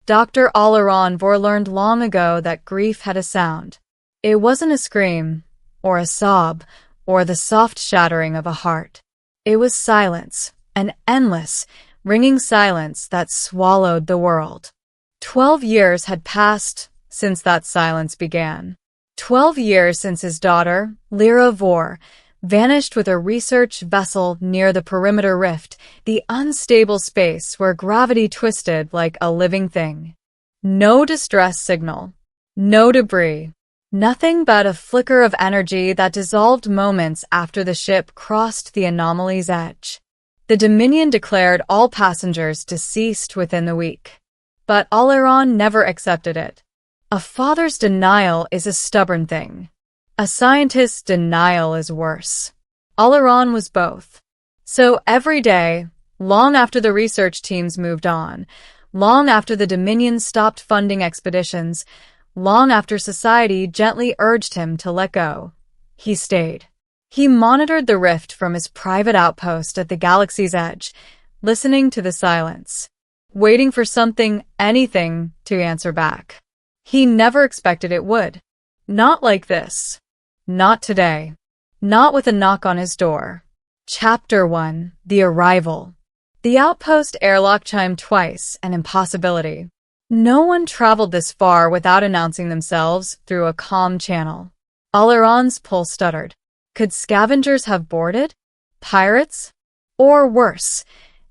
Dr. Oleron learned long ago that grief had a sound. It wasn't a scream, or a sob, or the soft shattering of a heart. It was silence, an endless, ringing silence that swallowed the world. 12 years had passed since that silence began. 12 years since his daughter, Lyra Vore, vanished with a research vessel near the perimeter rift, the unstable space where gravity twisted like a living thing. No distress signal. No debris. Nothing but a flicker of energy that dissolved moments after the ship crossed the anomaly's edge. The Dominion declared all passengers deceased within the week. But Oleron never accepted it. A father's denial is a stubborn thing. A scientist's denial is worse. Oleron was both. So every day, long after the research teams moved on, long after the Dominion stopped funding expeditions, long after society gently urged him to let go, he stayed. He monitored the rift from his private outpost at the galaxy's edge, listening to the silence, waiting for something, anything, to answer back. He never expected it would. Not like this. Not today. Not with a knock on his door. Chapter 1: The Arrival. The outpost airlock chimed twice, an impossibility. No one traveled this far without announcing themselves through a comm channel. Oleron's pulse stuttered. Could scavengers have boarded? Pirates? Or worse,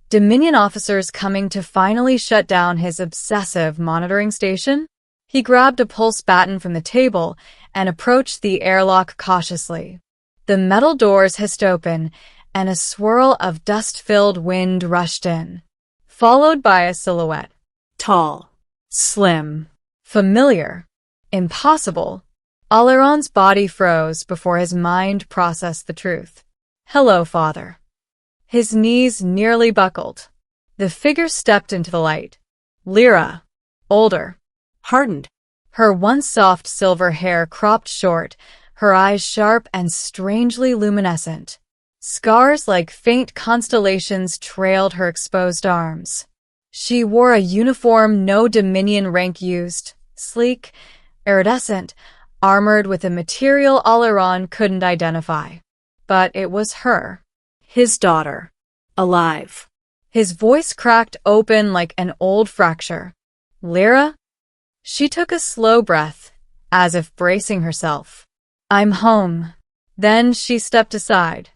Dominion officers coming to finally shut down his obsessive monitoring station? He grabbed a pulse baton from the table and approached the airlock cautiously. The metal doors hissed open, and a swirl of dust-filled wind rushed in, followed by a silhouette. Tall, slim, familiar, impossible. Oleron's body froze before his mind processed the truth. Hello, father. His knees nearly buckled. The figure stepped into the light. Lyra, older, hardened. Her once soft silver hair cropped short, her eyes sharp and strangely luminescent. Scars like faint constellations trailed her exposed arms. She wore a uniform no Dominion rank used, sleek, iridescent, armored with a material Oleron couldn't identify. But it was her. His daughter. Alive. His voice cracked open like an old fracture. Lyra? She took a slow breath, as if bracing herself. I'm home. Then she stepped aside.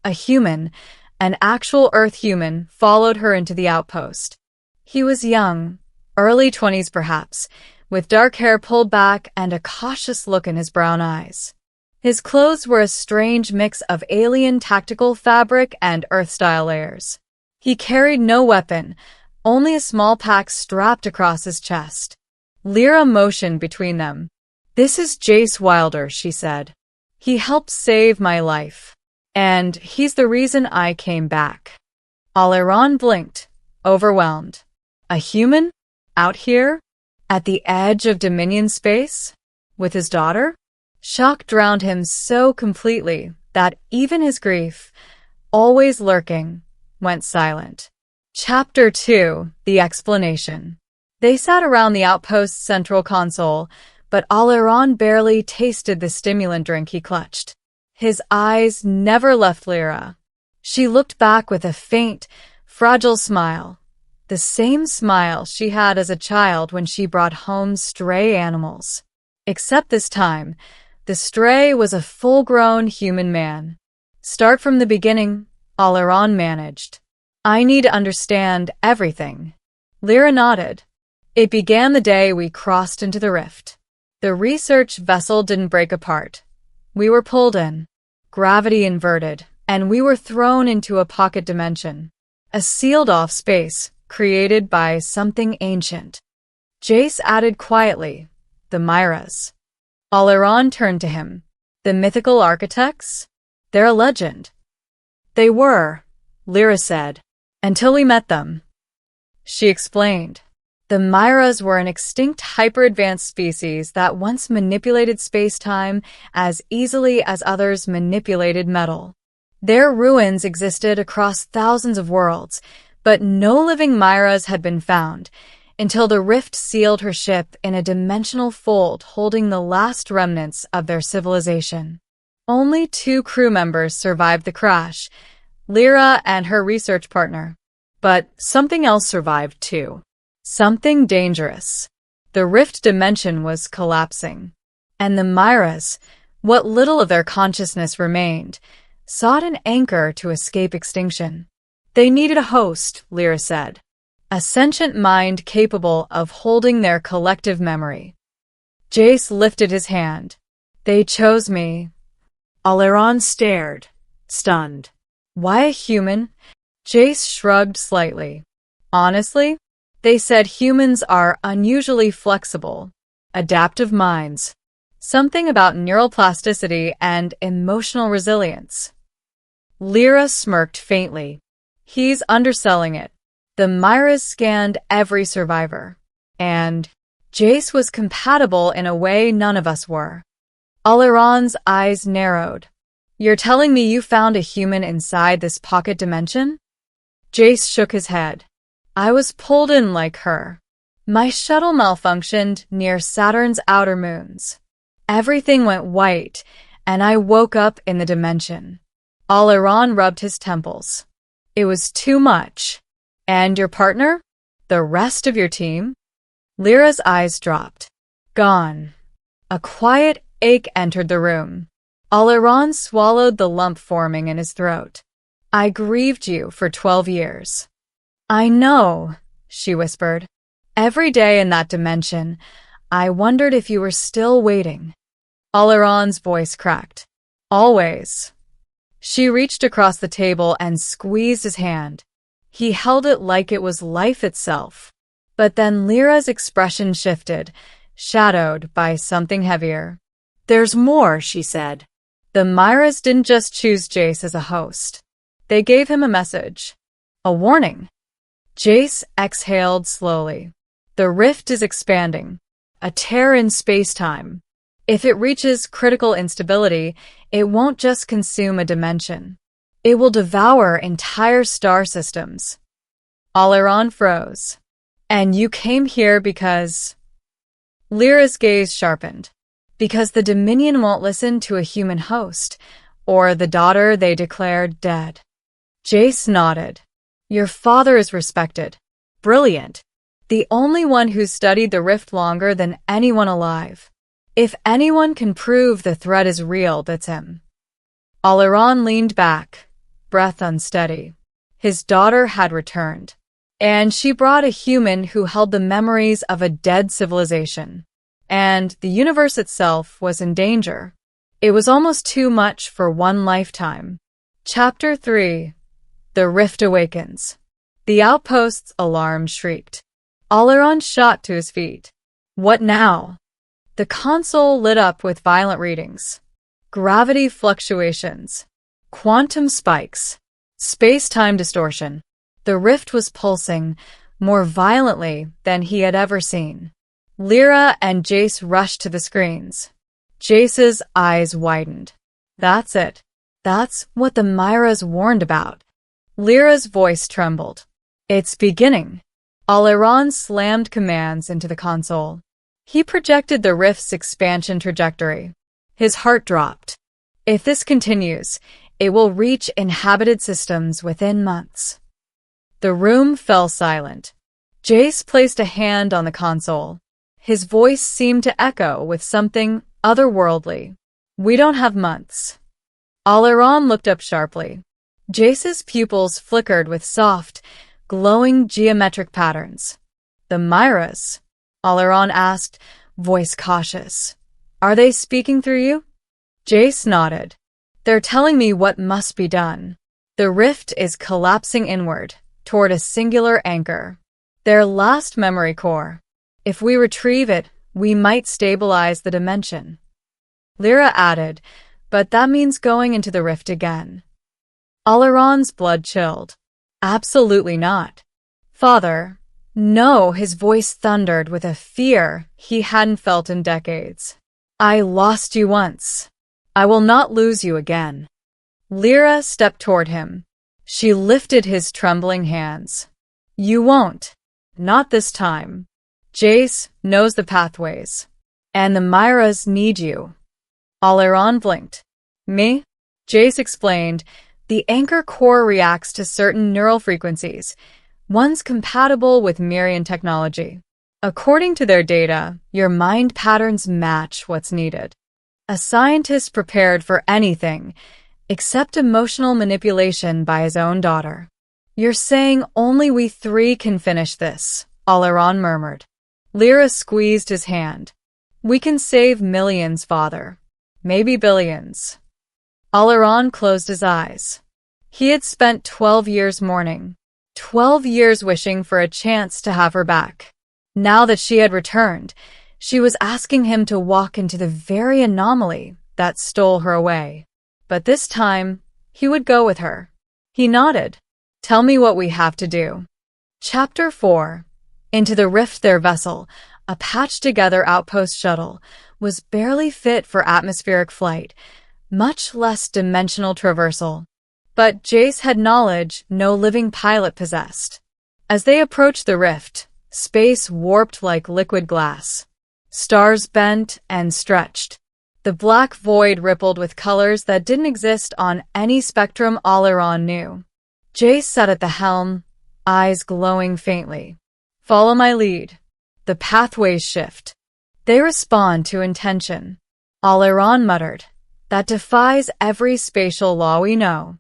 A human, an actual Earth human, followed her into the outpost. He was young, early 20s perhaps, with dark hair pulled back and a cautious look in his brown eyes. His clothes were a strange mix of alien tactical fabric and Earth-style layers. He carried no weapon, only a small pack strapped across his chest. Lyra motioned between them. This is Jace Wilder, she said. He helped save my life. And he's the reason I came back. Oleron blinked, overwhelmed. A human? Out here? At the edge of Dominion space? With his daughter? Shock drowned him so completely that even his grief, always lurking, went silent. Chapter 2: The Explanation. They sat around the outpost's central console, but Oleron barely tasted the stimulant drink he clutched. His eyes never left Lyra. She looked back with a faint, fragile smile, the same smile she had as a child when she brought home stray animals. Except this time, the stray was a full-grown human man. Start from the beginning, Oleron managed. I need to understand everything. Lyra nodded. It began the day we crossed into the rift. The research vessel didn't break apart. We were pulled in, gravity inverted, and we were thrown into a pocket dimension, a sealed-off space created by something ancient. Jace added quietly, the Mhyras. Oleron turned to him. The mythical architects? They're a legend. They were, Lyra said, until we met them. She explained. The Mhyras were an extinct hyper-advanced species that once manipulated space-time as easily as others manipulated metal. Their ruins existed across thousands of worlds, but no living Mhyras had been found, until the rift sealed her ship in a dimensional fold holding the last remnants of their civilization. Only 2 crew members survived the crash, Lyra and her research partner. But something else survived too. Something dangerous. The rift dimension was collapsing. And the Mhyras, what little of their consciousness remained, sought an anchor to escape extinction. They needed a host, Lyra said. A sentient mind capable of holding their collective memory. Jace lifted his hand. They chose me. Alieron stared, stunned. Why a human? Jace shrugged slightly. Honestly, they said humans are unusually flexible, adaptive minds. Something about neural plasticity and emotional resilience. Lyra smirked faintly. He's underselling it. The Mhyras scanned every survivor. And Jace was compatible in a way none of us were. Alieron's eyes narrowed. You're telling me you found a human inside this pocket dimension? Jace shook his head. I was pulled in like her. My shuttle malfunctioned near Saturn's outer moons. Everything went white, and I woke up in the dimension. Alieron rubbed his temples. It was too much. And your partner? The rest of your team? Lyra's eyes dropped. Gone. A quiet ache entered the room. Alieron swallowed the lump forming in his throat. I grieved you for 12 years. I know, she whispered. Every day in that dimension, I wondered if you were still waiting. Alieron's voice cracked. Always. She reached across the table and squeezed his hand. He held it like it was life itself. But then Lyra's expression shifted, shadowed by something heavier. There's more, she said. The Mhyras didn't just choose Jace as a host. They gave him a message. A warning. Jace exhaled slowly. The rift is expanding. A tear in space-time. If it reaches critical instability, it won't just consume a dimension. It will devour entire star systems. Alieron froze. And you came here because... Lyra's gaze sharpened. Because the Dominion won't listen to a human host, or the daughter they declared dead. Jace nodded. Your father is respected. Brilliant. The only one who's studied the rift longer than anyone alive. If anyone can prove the threat is real, that's him. Alieron leaned back, breath unsteady. His daughter had returned. And she brought a human who held the memories of a dead civilization. And the universe itself was in danger. It was almost too much for one lifetime. Chapter 3. The Rift Awakens. The outpost's alarm shrieked. Alieron shot to his feet. What now? The console lit up with violent readings. Gravity fluctuations. Quantum spikes. Space-time distortion. The rift was pulsing more violently than he had ever seen. Lyra and Jace rushed to the screens. Jace's eyes widened. That's it. That's what the Mhyras warned about. Lyra's voice trembled. It's beginning. Alieron slammed commands into the console. He projected the rift's expansion trajectory. His heart dropped. If this continues, it will reach inhabited systems within months. The room fell silent. Jace placed a hand on the console. His voice seemed to echo with something otherworldly. We don't have months. Alieron looked up sharply. Jace's pupils flickered with soft, glowing geometric patterns. The Mhyras? Alieron asked, voice cautious. Are they speaking through you? Jace nodded. They're telling me what must be done. The rift is collapsing inward, toward a singular anchor. Their last memory core. If we retrieve it, we might stabilize the dimension. Lyra added, but that means going into the rift again. Alieron's blood chilled. Absolutely not. Father. No, his voice thundered with a fear he hadn't felt in decades. I lost you once. I will not lose you again. Lyra stepped toward him. She lifted his trembling hands. You won't. Not this time. Jace knows the pathways. And the Mhyras need you. Alieron blinked. Me? Jace explained. The anchor core reacts to certain neural frequencies, ones compatible with Mhyrian technology. According to their data, your mind patterns match what's needed. A scientist prepared for anything, except emotional manipulation by his own daughter. You're saying only we three can finish this, Alieron murmured. Lyra squeezed his hand. We can save millions, father. Maybe billions. Alieron closed his eyes. He had spent 12 years mourning, 12 years wishing for a chance to have her back. Now that she had returned, she was asking him to walk into the very anomaly that stole her away. But this time, he would go with her. He nodded. Tell me what we have to do. Chapter 4. Into the rift their vessel, a patched-together outpost shuttle, was barely fit for atmospheric flight, much less dimensional traversal. But Jace had knowledge no living pilot possessed. As they approached the rift, space warped like liquid glass. Stars bent and stretched. The black void rippled with colors that didn't exist on any spectrum Alieron knew. Jace sat at the helm, eyes glowing faintly. Follow my lead. The pathways shift. They respond to intention. Alieron muttered. That defies every spatial law we know.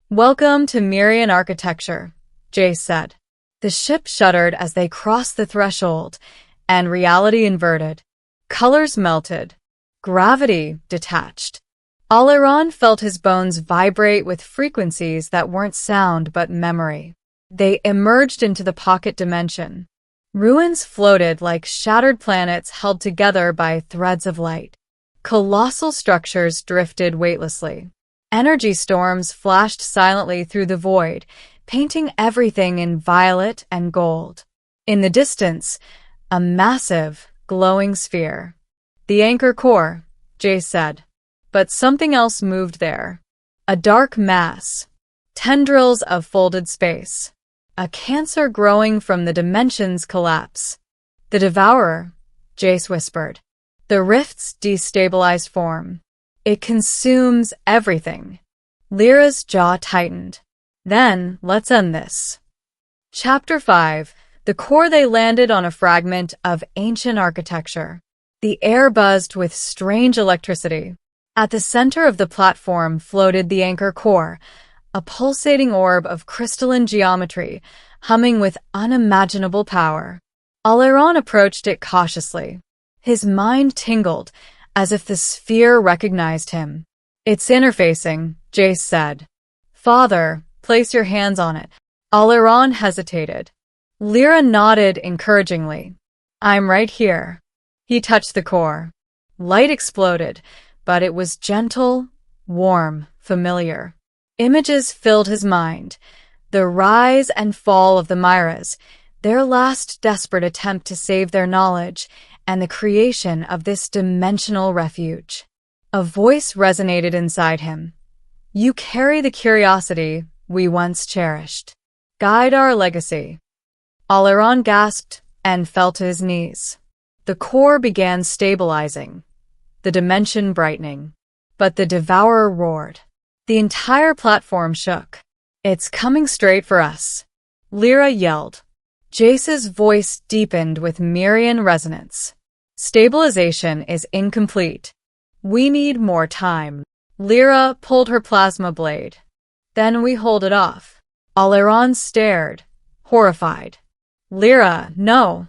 Welcome to Mhyrian architecture, Jace said. The ship shuddered as they crossed the threshold, and reality inverted. Colors melted. Gravity detached. Alieron felt his bones vibrate with frequencies that weren't sound but memory. They emerged into the pocket dimension. Ruins floated like shattered planets held together by threads of light. Colossal structures drifted weightlessly. Energy storms flashed silently through the void, painting everything in violet and gold. In the distance, a massive, glowing sphere. The anchor core, Jace said. But something else moved there. A dark mass. Tendrils of folded space. A cancer growing from the dimension's collapse. The Devourer, Jace whispered. The rift's destabilized form. It consumes everything. Lyra's jaw tightened. Then, let's end this. Chapter 5. The core they landed on a fragment of ancient architecture. The air buzzed with strange electricity. At the center of the platform floated the anchor core, a pulsating orb of crystalline geometry, humming with unimaginable power. Alieron approached it cautiously. His mind tingled, as if the sphere recognized him. It's interfacing, Jace said. Father, place your hands on it. Alieron hesitated. Lyra nodded encouragingly. I'm right here. He touched the core. Light exploded, but it was gentle, warm, familiar. Images filled his mind. The rise and fall of the Mhyras, their last desperate attempt to save their knowledge, and the creation of this dimensional refuge. A voice resonated inside him. You carry the curiosity we once cherished. Guide our legacy. Alieron gasped and fell to his knees. The core began stabilizing, the dimension brightening. But the Devourer roared. The entire platform shook. It's coming straight for us. Lyra yelled. Jace's voice deepened with Mhyrian resonance. Stabilization is incomplete. We need more time. Lyra pulled her plasma blade. Then we hold it off. Alieron stared, horrified. Lyra, no.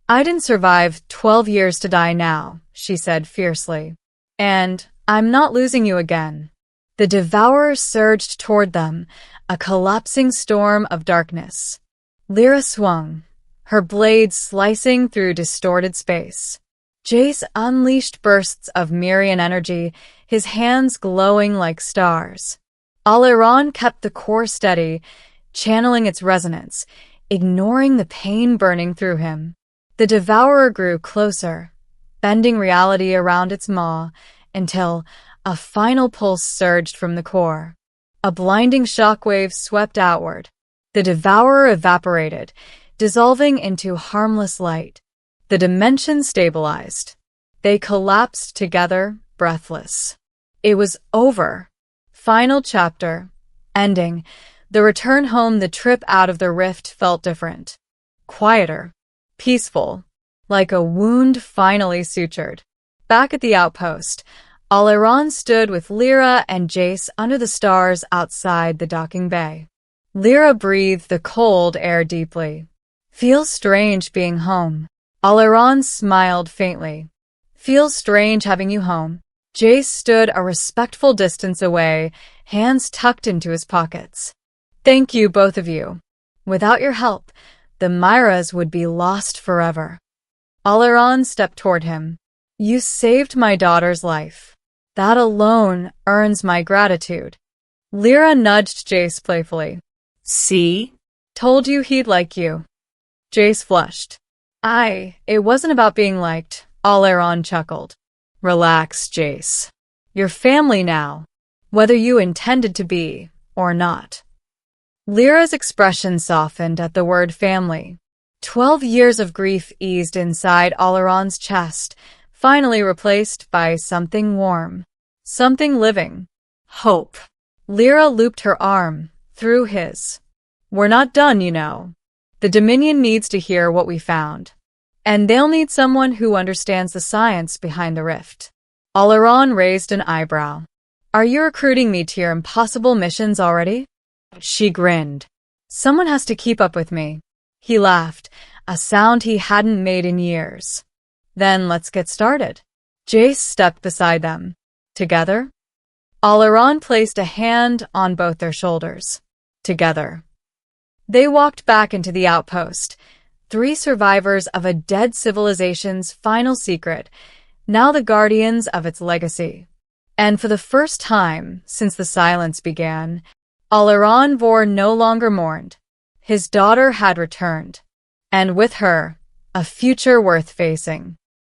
I didn't survive 12 years to die now, she said fiercely. And I'm not losing you again. The Devourer surged toward them, a collapsing storm of darkness. Lyra swung, her blade slicing through distorted space. Jace unleashed bursts of Mhyrian energy, his hands glowing like stars. Alieron kept the core steady, channeling its resonance, ignoring the pain burning through him. The Devourer grew closer, bending reality around its maw, until a final pulse surged from the core. A blinding shockwave swept outward. The Devourer evaporated, dissolving into harmless light. The dimensions stabilized. They collapsed together, breathless. It was over. Final chapter. Ending. The return home, the trip out of the rift felt different. Quieter. Peaceful. Like a wound finally sutured. Back at the outpost, Alieron stood with Lyra and Jace under the stars outside the docking bay. Lyra breathed the cold air deeply. Feels strange being home. Alieron smiled faintly. Feels strange having you home. Jace stood a respectful distance away, hands tucked into his pockets. Thank you, both of you. Without your help, the Mhyras would be lost forever. Alieron stepped toward him. You saved my daughter's life. That alone earns my gratitude. Lyra nudged Jace playfully. See? Told you he'd like you. Jace flushed. It wasn't about being liked, Alieron chuckled. Relax, Jace. You're family now, whether you intended to be or not. Lyra's expression softened at the word family. 12 years of grief eased inside Alieron's chest, finally replaced by something warm. Something living. Hope. Lyra looped her arm through his. We're not done, you know. The Dominion needs to hear what we found. And they'll need someone who understands the science behind the rift. Alieron raised an eyebrow. Are you recruiting me to your impossible missions already? She grinned. Someone has to keep up with me. He laughed, a sound he hadn't made in years. Then let's get started. Jace stepped beside them. Together? Alieron placed a hand on both their shoulders. Together. They walked back into the outpost. 3 survivors of a dead civilization's final secret, now the guardians of its legacy. And for the first time since the silence began, Alieron Vor no longer mourned. His daughter had returned. And with her, a future worth facing.